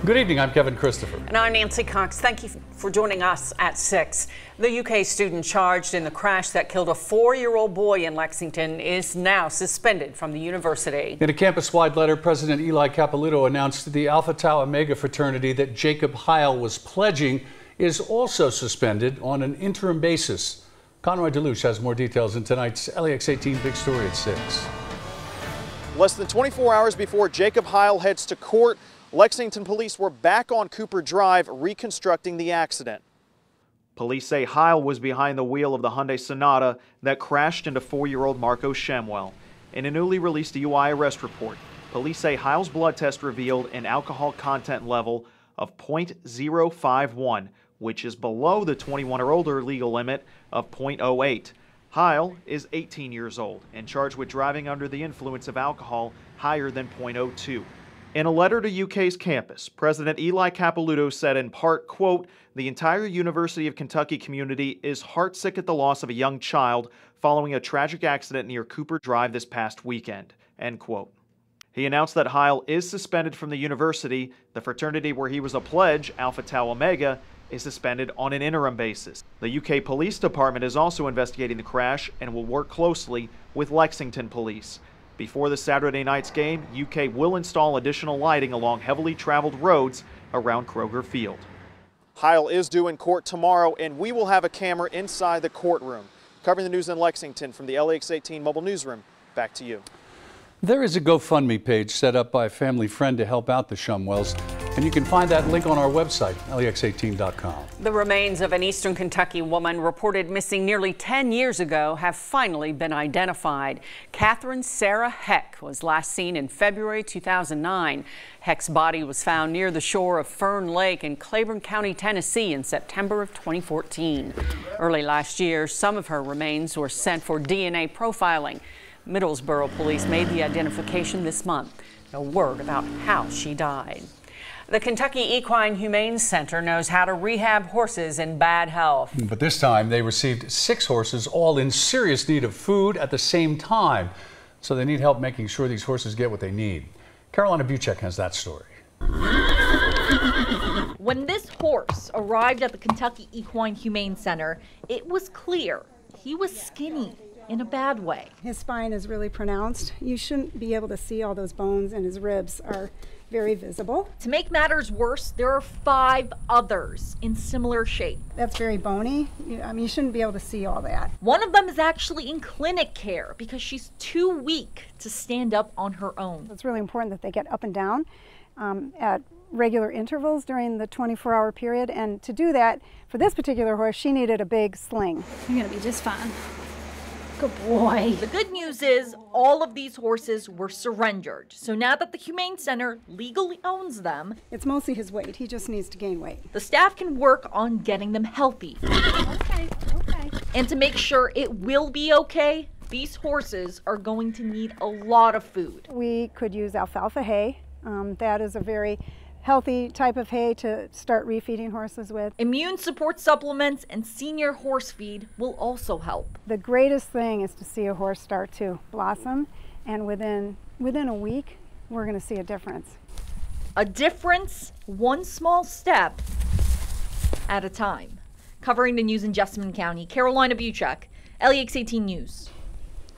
Good evening, I'm Kevin Christopher. And I'm Nancy Cox. Thank you for joining us at 6. The UK student charged in the crash that killed a 4-year-old boy in Lexington is now suspended from the university. In a campus-wide letter, President Eli Capilouto announced the Alpha Tau Omega fraternity that Jacob Heil was pledging is also suspended on an interim basis. Conroy DeLuche has more details in tonight's LEX 18 Big Story at 6. Less than 24 hours before Jacob Heil heads to court, Lexington police were back on Cooper Drive reconstructing the accident. Police say Heil was behind the wheel of the Hyundai Sonata that crashed into 4-year-old Marco Shemwell. In a newly released DUI arrest report, police say Heil's blood test revealed an alcohol content level of .051, which is below the 21 or older legal limit of .08. Heil is 18 years old and charged with driving under the influence of alcohol higher than .02. In a letter to UK's campus, President Eli Capilouto said in part, quote, "The entire University of Kentucky community is heartsick at the loss of a young child following a tragic accident near Cooper Drive this past weekend," end quote. He announced that Heil is suspended from the university. The fraternity where he was a pledge, Alpha Tau Omega, is suspended on an interim basis. The UK Police Department is also investigating the crash and will work closely with Lexington Police. Before the Saturday night's game, UK will install additional lighting along heavily traveled roads around Kroger Field. Heil is due in court tomorrow, and we will have a camera inside the courtroom. Covering the news in Lexington from the LEX 18 mobile newsroom, back to you. There is a GoFundMe page set up by a family friend to help out the Shumwells, and you can find that link on our website, lex18.com. The remains of an eastern Kentucky woman reported missing nearly 10 years ago have finally been identified. Catherine Sarah Heck was last seen in February 2009. Heck's body was found near the shore of Fern Lake in Claiborne County, Tennessee in September of 2014. Early last year, some of her remains were sent for DNA profiling. Middlesboro police made the identification this month. No word about how she died. The Kentucky Equine Humane Center knows how to rehab horses in bad health. But this time they received 6 horses, all in serious need of food at the same time. So they need help making sure these horses get what they need. Carolina Buchek has that story. When this horse arrived at the Kentucky Equine Humane Center, it was clear he was skinny. In a bad way. His spine is really pronounced. You shouldn't be able to see all those bones, and his ribs are very visible. To make matters worse, there are 5 others in similar shape. That's very bony. You shouldn't be able to see all that. One of them is actually in clinic care because she's too weak to stand up on her own. It's really important that they get up and down at regular intervals during the 24-hour period, and to do that, for this particular horse, she needed a big sling. You're gonna be just fine. Good boy. The good news is all of these horses were surrendered. So now that the Humane Center legally owns them, it's mostly his weight. He just needs to gain weight. The staff can work on getting them healthy. Okay. And to make sure it will be okay, these horses are going to need a lot of food. We could use alfalfa hay. That is a very healthy type of hay to start refeeding horses with. Immune support supplements and senior horse feed will also help. The greatest thing is to see a horse start to blossom, and within a week, we're going to see a difference. A difference, one small step at a time. Covering the news in Jessamine County, Carolina Buchek, LEX 18 News.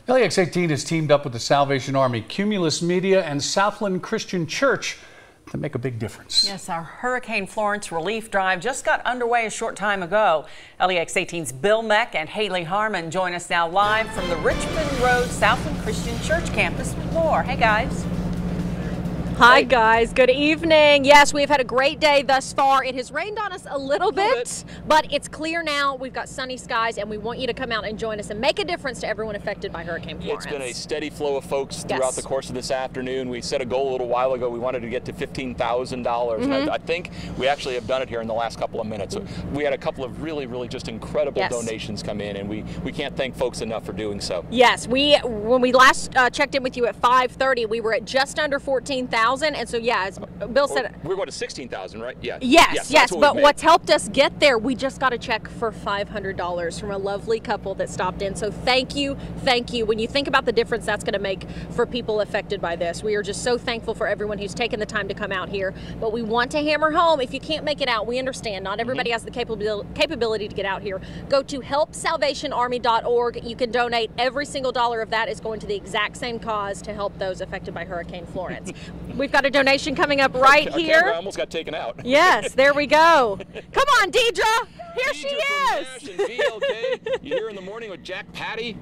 LEX 18 has teamed up with the Salvation Army, Cumulus Media, and Southland Christian Church to make a big difference. Yes, our Hurricane Florence relief drive just got underway a short time ago. LEX 18's Bill Meck and Haley Harmon join us now live from the Richmond Road Southland Christian Church campus with more. Hey guys. Hi guys, good evening. Yes, we've had a great day thus far. It has rained on us a little bit, but it's clear now. We've got sunny skies, and we want you to come out and join us and make a difference to everyone affected by Hurricane Florence. It's been a steady flow of folks throughout the course of this afternoon. We set a goal a little while ago. We wanted to get to $15,000. And I think we actually have done it here in the last couple of minutes. So we had a couple of really just incredible donations come in, and we can't thank folks enough for doing so. Yes, when we last checked in with you at 5:30, we were at just under 14,000. 15,000, and so yeah, as Bill said, we're going to 16,000, right? Yeah. Yes. But what's helped us get there, we just got a check for $500 from a lovely couple that stopped in. So thank you. When you think about the difference that's going to make for people affected by this, we are just so thankful for everyone who's taken the time to come out here. But we want to hammer home, if you can't make it out, we understand not everybody has the capability to get out here. Go to helpsalvationarmy.org. You can donate. Every single dollar of that is going to the exact same cause to help those affected by Hurricane Florence. We've got a donation coming up right here. Camera almost got taken out. Yes, there we go. Come on, Deidre. Here she is. VLK. You're here in the morning with Jack Patty,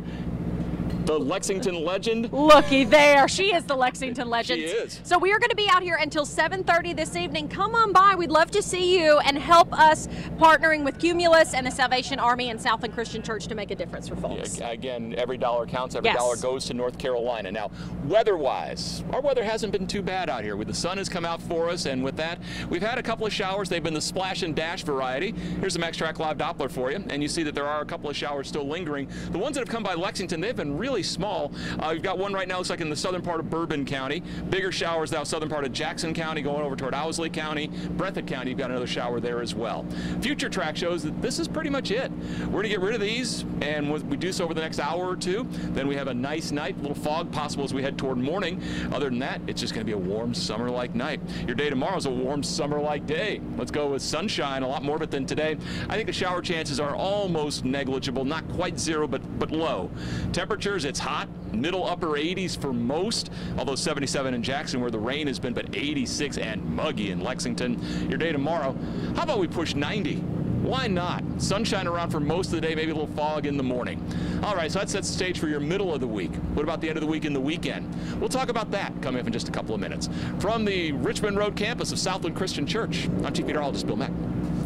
the Lexington legend. Looky there. She is the Lexington legend. She is. So we are going to be out here until 7:30 this evening. Come on by. We'd love to see you and help us partnering with Cumulus and the Salvation Army and Southland Christian Church to make a difference for folks. Yeah, again, every dollar counts. Every dollar goes to North Carolina. Now, weather-wise, our weather hasn't been too bad out here. The sun has come out for us, and with that, we've had a couple of showers. They've been the splash and dash variety. Here's some X-Track Live Doppler for you, and you see that there are a couple of showers still lingering. The ones that have come by Lexington, they've been really small. We've got one right now, looks like in the southern part of Bourbon County. Bigger showers now, southern part of Jackson County, going over toward Owsley County. Breathitt County, you've got another shower there as well. Future track shows that this is pretty much it. We're going to get rid of these, and we do so over the next hour or two. Then we have a nice night, a little fog possible as we head toward morning. Other than that, it's just going to be a warm summer-like night. Your day tomorrow is a warm summer-like day. Let's go with sunshine, a lot more of it than today. I think the shower chances are almost negligible, not quite zero, but low. Temperatures, it's hot. Middle upper 80s for most, although 77 in Jackson where the rain has been, but 86 and muggy in Lexington. Your day tomorrow, how about we push 90? Why not? Sunshine around for most of the day, maybe a little fog in the morning. All right, so that sets the stage for your middle of the week. What about the end of the week and the weekend? We'll talk about that coming up in just a couple of minutes. From the Richmond Road campus of Southland Christian Church, I'm Chief Meteorologist Bill Mack.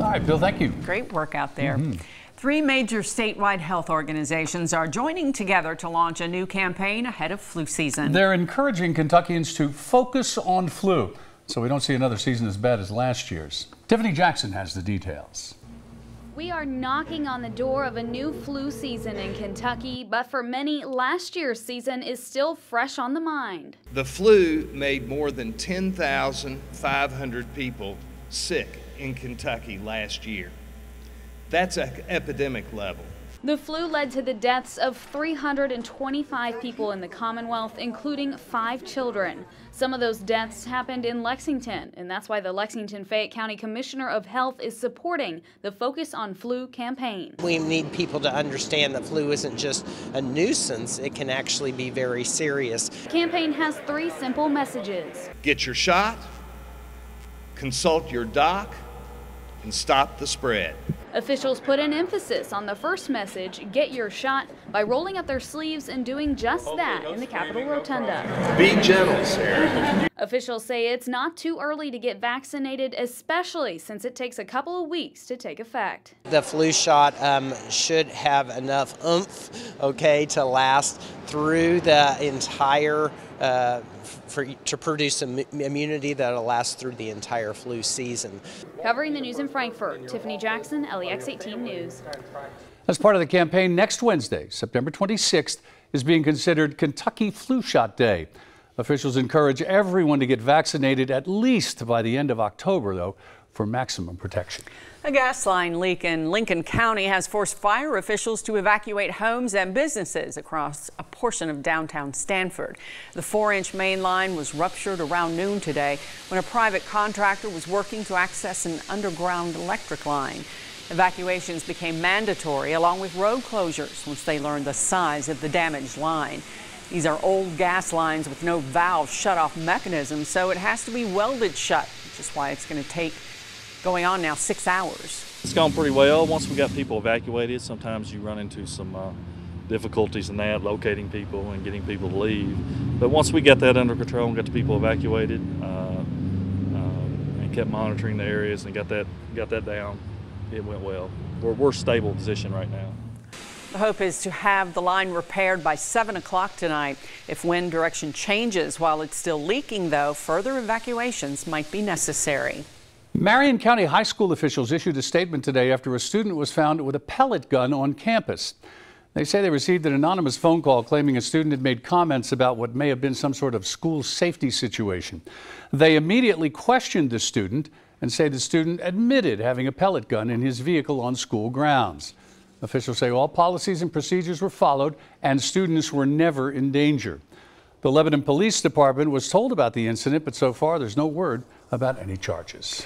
All right, Bill, thank you. Great work out there. 3 major statewide health organizations are joining together to launch a new campaign ahead of flu season. They're encouraging Kentuckians to focus on flu so we don't see another season as bad as last year's. Tiffany Jackson has the details. We are knocking on the door of a new flu season in Kentucky, but for many, last year's season is still fresh on the mind. The flu made more than 10,500 people sick in Kentucky last year. That's an epidemic level. The flu led to the deaths of 325 people in the Commonwealth, including 5 children. Some of those deaths happened in Lexington, and that's why the Lexington-Fayette County Commissioner of Health is supporting the Focus on Flu campaign. We need people to understand that flu isn't just a nuisance, it can actually be very serious. The campaign has 3 simple messages. Get your shot, consult your doc, and stop the spread. Officials put an emphasis on the first message, get your shot, by rolling up their sleeves and doing just that in the Capitol Rotunda. Be gentle, Sarah. Officials say it's not too early to get vaccinated, especially since it takes a couple of weeks to take effect. The flu shot should have enough oomph, to last through the entire to produce immunity that'll last through the entire flu season. Covering the news in Frankfort, Tiffany Jackson, LEX 18 News. As part of the campaign, next Wednesday, September 26th, is being considered Kentucky Flu Shot Day. Officials encourage everyone to get vaccinated at least by the end of October, though, for maximum protection. A gas line leak in Lincoln County has forced fire officials to evacuate homes and businesses across a portion of downtown Stanford. The 4-inch main line was ruptured around noon today when a private contractor was working to access an underground electric line. Evacuations became mandatory along with road closures once they learned the size of the damaged line. These are old gas lines with no valve shut-off mechanism, so it has to be welded shut, which is why it's going to take going on now 6 hours. It's gone pretty well. Once we got people evacuated, sometimes you run into some difficulties in that, locating people and getting people to leave. But once we got that under control and got the people evacuated and kept monitoring the areas and got that down, it went well. We're stable position right now. The hope is to have the line repaired by 7 o'clock tonight. If wind direction changes while it's still leaking, though, further evacuations might be necessary. Marion County High School officials issued a statement today after a student was found with a pellet gun on campus. They say they received an anonymous phone call claiming a student had made comments about what may have been some sort of school safety situation. They immediately questioned the student and say the student admitted having a pellet gun in his vehicle on school grounds. Officials say all policies and procedures were followed and students were never in danger. The Lebanon Police Department was told about the incident, but so far there's no word about any charges.